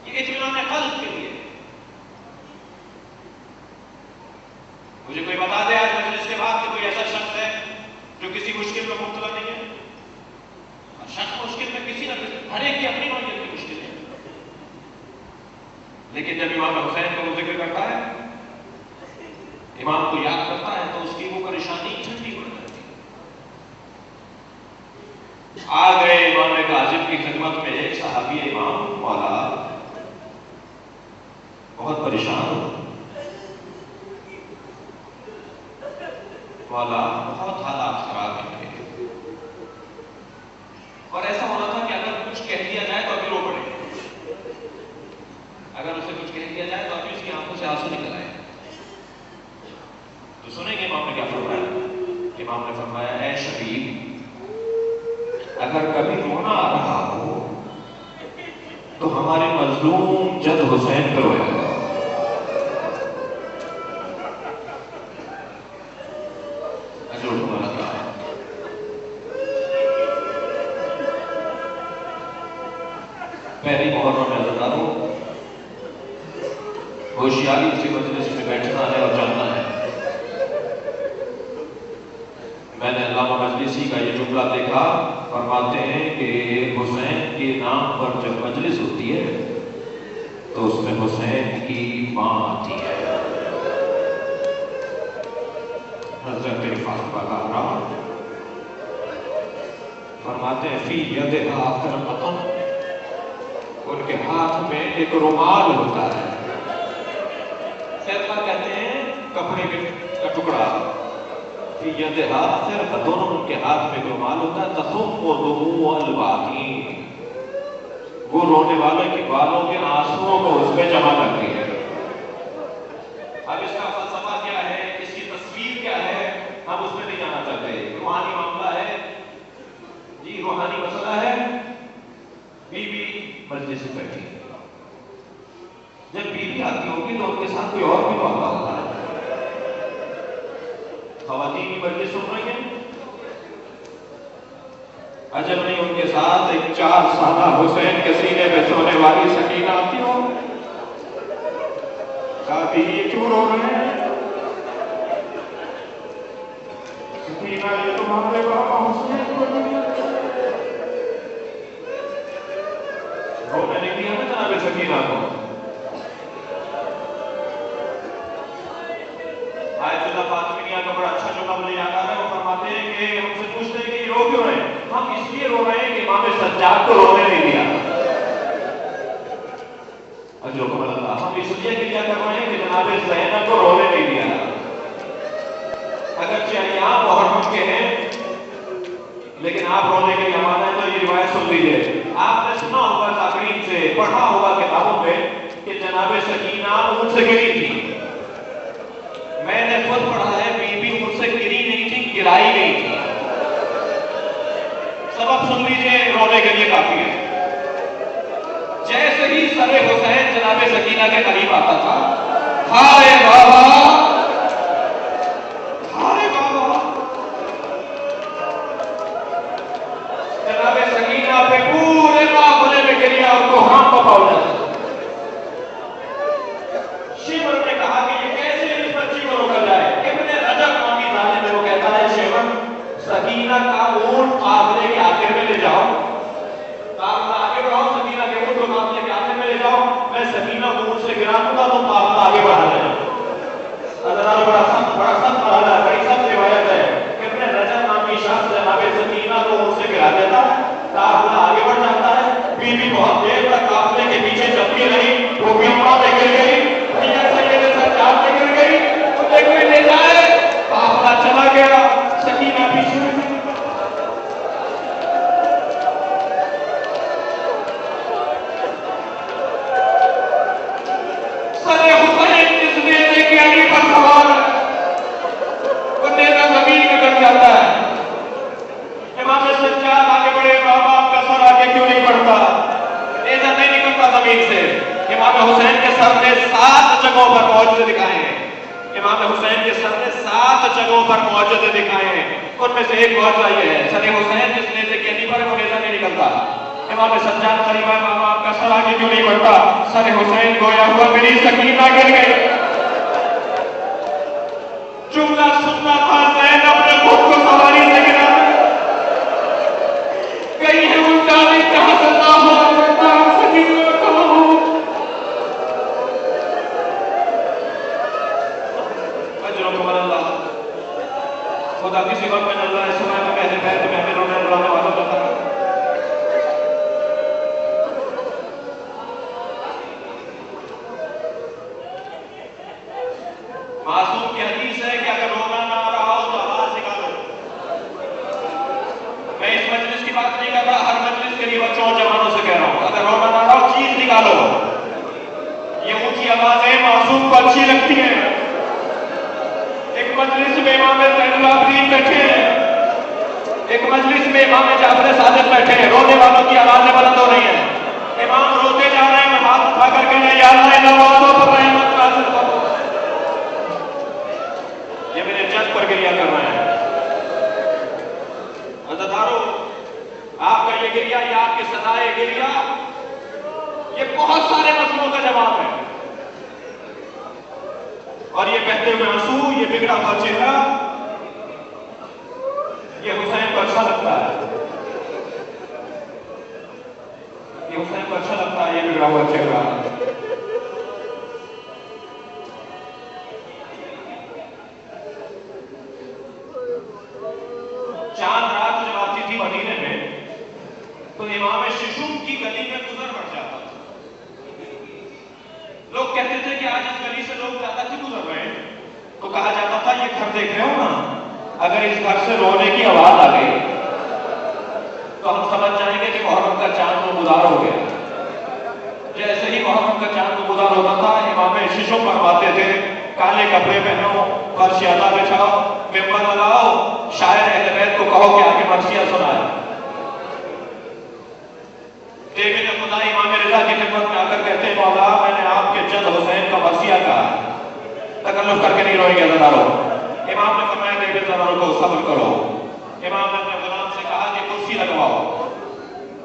یہ اطمینان قلب کے لیے. مجھے کوئی بتا دے آج مجلس کے بعد کہ کوئی ایسا شخص ہے جو کسی مشکل میں مبتلا نہیں ہے. شخص مشکل میں کسی نہ کسی، ہر ایک کی اپنی نوعیت کی مشکل ہے، لیکن جب امام حسین کا وہ ذکر کرتا ہے، امام کو یاد کرتا ہے، تو اس کی وہ پریشانی ٹھنڈی پڑ جاتی ہے. آ گئے امام کاظم کی خدمت میں ایک صحابی امام مولا بہت پریشان ہو. مولا بہت حالات خراب ہیں اور ایسا ہونا تھا کہ اگر کچھ کہہ دیا جائے تو ابھی رو پڑے، اگر اسے کچھ کہہ دیا جائے تو ابھی اس کی آنکھوں سے آنسو نکل آئے. تو سنیں گے امام نے کیا فرمایا. امام نے فرمایا اے شبیب، اگر کبھی رونا آ رہا ہو تو ہمارے مظلوم جد حسین پر رویا گا. پہلی محرم میں ہزاروں ہوشیاری اسی مجلس میں بیٹھنا ہے اور جاننا ہے. میں نے علامہ مجلسی کا یہ جملہ دیکھا، فرماتے ہیں کہ حسین کے نام پر جب مجلس ہوتی ہے تو اس میں حسین کی ماں آتی ہے، حضرت فاطمہ زہرا. فرماتے ہیں فی یدہا قرمۃ، ان کے ہاتھ میں ایک رومال ہوتا ہے. سیدنا کہتے ہیں کپڑے کا ٹکڑا. فی یدہا، صرف دونوں ان کے ہاتھ میں ایک رومال ہوتا ہے. تصف دموع الباکین، وہ رونے والے کے بالوں کے آنسوؤں کو اس میں جمع کرتی ہے. اب اس کا فلسفہ کیا ہے، اس کی تصویر کیا ہے، ہم اس میں نہیں جانا چاہتے. روحانی معاملہ ہے جی، روحانی مسئلہ ہے. بیوی مجلس سے بیٹھی، جب بیوی آتی ہوگی تو ان کے ساتھ کوئی اور بھی معاملہ ہوتا ہے. خواتین کی مجلس سن رہی ہیں، عجب نہیں ان کے ساتھ ایک 4 سالہ حسین کے سینے پہ سونے والی سکینہ آتی ہو. کہتی یہ کیوں رو رہے ہیں؟ سکینہ یہ تمہارے بابا حسین کو رونے نہیں دیا نا جناب سکینہ کو. آیت اللہ فاطمیہ کا بڑا اچھا جملہ مجھے یاد آ رہا ہے. وہ فرماتے ہیں کہ ہم سے پوچھتے ہیں کہ یہ رو کیوں رہے ہیں؟ ہم اس لیے رو رہے ہیں کہ امام سجاد کو رونے نہیں دیا. ہم اس لیے کیا کر رہے ہیں کہ جناب زینب کو رونے نہیں دیا. اگرچہ ایام محرم کے ہیں لیکن آپ رونے کے لیے ہمارا ہے. تو یہ روایت سن لیجیے. آپ نے سنا ہوگا تاکرین سے، پڑھا ہوگا کتابوں میں کہ جناب سکینہ اونٹ سے گری تھی. میں نے خود پڑھا ہے بی بی اونٹ سے گری نہیں تھی، گرائی گئی تھی. سبب سن لیجیے، رونے کے لیے کافی ہے. جیسے ہی سر حسین جناب سکینہ کے قریب آتا تھا، ہائے بابا ہائے بابا، جناب سکینہ پہ پورے قافلے میں گریا اور کوہرام پپا ہو جاتا. شیور نے کہا کہ یہ کیسے اس بچی کو روکا جائے. ابن رجب نامی ظالم میں وہ کہتا ہے شیور سکینہ کا اونٹ قافلے کے آخر میں لے جاؤ، قافلہ آگے بڑھاؤ، سکینہ کے اونٹ کو قافلے کے آخر میں لے جاؤ، میں سکینہ کو اونٹ سے گرا دوں گا تو قافلہ آگے بڑھا لے جاؤ. بڑا سخت مرحلہ ہے، بڑی سخت روایت ہے. ابن رجب نامی شخص جناب سکینہ کو اونٹ سے گرا دیتا ہے، قافلہ آگے بڑھ جاتا ہے. بی بی بہت دیر تک قافلے کے پیچھے چلتی رہی، وہ بیمار پہ گر گئی، سجاد پہ گر گئی، اسے کوئی لے جائے. قافلہ چلا گیا، سکینہ پیچھے میں. سر حسین جس نے کہ علی پر سوار امام حسین کے سر نے 7 جگہوں پر معجزے دکھائے ہیں. ان میں سے ایک معجزہ یہ ہے سر حسین جس نیزے کے نیچے پر وہ نیزہ نہیں نکلتا. امام سجاد قریب ہے امام آپ کا سر آگے کیوں نہیں بڑھتا؟ سر حسین گویا ہوا میری سکینہ گر گئی. جملہ سننا تھا زینب نے خود کو سواری سے گرا گئی ہے الٹا نہیں کہا اللہ سکینہ کہا ہوں. اجرکم اللہ. خدا کسی وقت میں اللہ سنا میں پہلے پہلے میں ہمیں رونے رونے والا ہوتا ہے. معصوم کی حدیث ہے کہ اگر رونا نہ آ رہا ہو تو آواز نکالو. میں اس مجلس کی بات نہیں کر رہا، ہر مجلس کے لیے بچوں اور جوانوں سے کہہ رہا ہوں اگر رونا نہ آ رہا ہو چیز نکالو. یہ اونچی آوازیں معصوم کو اچھی لگتی ہیں. ایک مجلس میں امام زین العابدین بیٹھے ہیں، ایک مجلس میں امام جعفر صادق بیٹھے ہیں، رونے والوں کی آوازیں بلند ہو رہی ہیں. امام روتے جا رہے ہیں، ہاتھ اٹھا کر کے یا اللہ ان نوازوں پر رحمت نازل فرما. یہ میرے جج پر گریہ کر رہے ہیں. عزیزانو، آپ کا یہ گریہ یا آپ کی صدائے گریہ یہ بہت سارے مسئلوں کا جواب ہے. اور یہ بہتے ہوئے آنسو، یہ بگڑا ہوا چہرہ، یہ حسین کو اچھا لگتا ہے. یہ حسین کو اچھا لگتا ہے یہ بگڑا ہوا چہرہ. چاند رات جب آتی تھی مدینے میں تو امام ششم کی گلی میں گزر بڑھ جاتا. لوگ کہتے تھے کہ آج اس گلی سے لوگ زیادہ کیوں گزر رہے ہیں؟ تو کہا جاتا تھا یہ گھر دیکھ رہے ہو نا، اگر اس گھر سے رونے کی آواز آ گئی تو ہم سمجھ جائیں گے کہ محرم کا چاند گزار ہو گیا. جیسے ہی محرم کا چاند گزار ہوتا تھا امام ششم فرماتے تھے کالے کپڑے پہنو، مرثیہ بچھاؤ، ممبر لگاؤ، شاعر اہل بیت کو کہو کہ آگے مرثیہ سنائے. دیوی نے خدا امام رضا کی خدمت میں آ کر کہتے ہیں مولا میں نے آپ کے جد حسین کا مرثیہ کہا. تکلف کر کے نہیں روئیں گے زدارو. امام نے فرمایا دیوی ذرا رکو صبر کرو. امام نے اپنے غلام سے کہا کہ کرسی لگواؤ.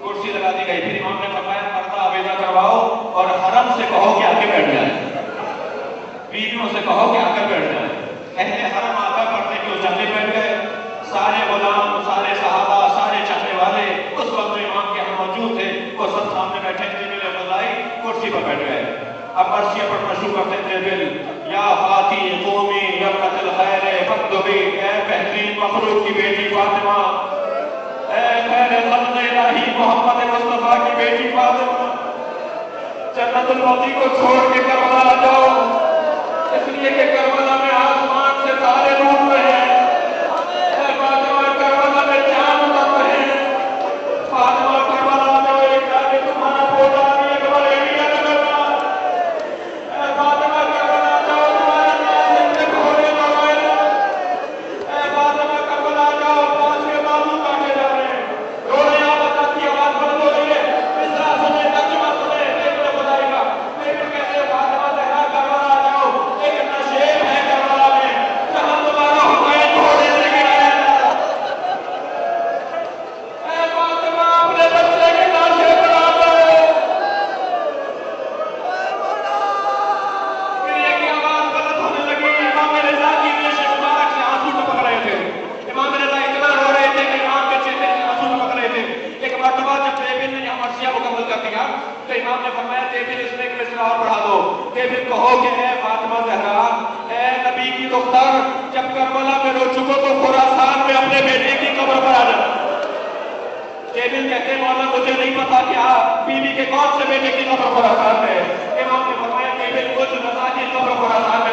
کرسی لگا دی گئی. پھر امام نے فرمایا پردہ آویزہ کرواؤ اور حرم سے کہو کہ آ کے بیٹھ جائیں. بیویوں سے کہو کہ آ کر بیٹھ جائیں. اہل حرم آ کر پڑھنے کی اس جانب بیٹھ گئے. سارے غلام، سارے صحابہ، سارے چاہنے والے اس وقت امام کے ہم موجود تھے وہ سب سامنے بیٹھے تھے. میرے خدائی کرسی پر بیٹھ گئے. اب مرثیہ پڑھنا شروع کرتے تھے. دل یا فاتی قومی یمت الخیر فقدبی، اے بہترین مخلوق کی بیٹی فاطمہ، اے خیر خلق الہی محمد مصطفیٰ کی بیٹی فاطمہ، جنت الموتی کو چھوڑ کے کربلا جاؤ، اس لیے کہ کربلا میں آسمان سے تارے ڈوب رہے ہیں. اے فاطمہ کربلا میں چاند اتر رہے ہیں. فاطمہ کربلا میں ایک جانے تمہارا پودا بھی ایک بار ایڈیا لگا. اے فاطمہ کربلا جاؤ تمہارا ناظم سے گھوڑے لگائے. اے فاطمہ کربلا جاؤ پاس کے بازو کاٹے جا رہے ہیں. روڑے آبادات کی آواز بند ہو رہی ہے. مصرع سنے ترجمہ سنے دیکھ لے خدائی کا. پھر کہتے فاطمہ زہرا کربلا جاؤ ایک نشیب ہے کربلا میں جہاں تمہارا حسین گھوڑے سے گرا ہے. اے فاطمہ اپنے بچے کے لاشیں بنا دو. پھر یہ کہ آواز غلط ہونے لگی. امام رضا کی نیش مبارک سے آنسو ٹپک رہے تھے. امام رضا اتنا رو رہے تھے کہ امام کے چہرے سے آنسو ٹپک رہے تھے. ایک مرتبہ جب دیوی نے یہاں مرثیہ مکمل کر دیا تو امام نے فرمایا دیوی اس میں ایک مصرع اور پڑھا دو. دیوی کہو کہ اے فاطمہ زہرا، اے نبی کی دختر، جب کربلا میں رو چکو تو خراسان میں اپنے بیٹے کی قبر پر آ جانا. دیوی کہتے ہیں مولا مجھے نہیں پتا کہ بیوی کے کون سے بیٹے کی قبر خراسان میں ہے. امام نے فرمایا دیوی مجھ رضا کی قبر خراسان میں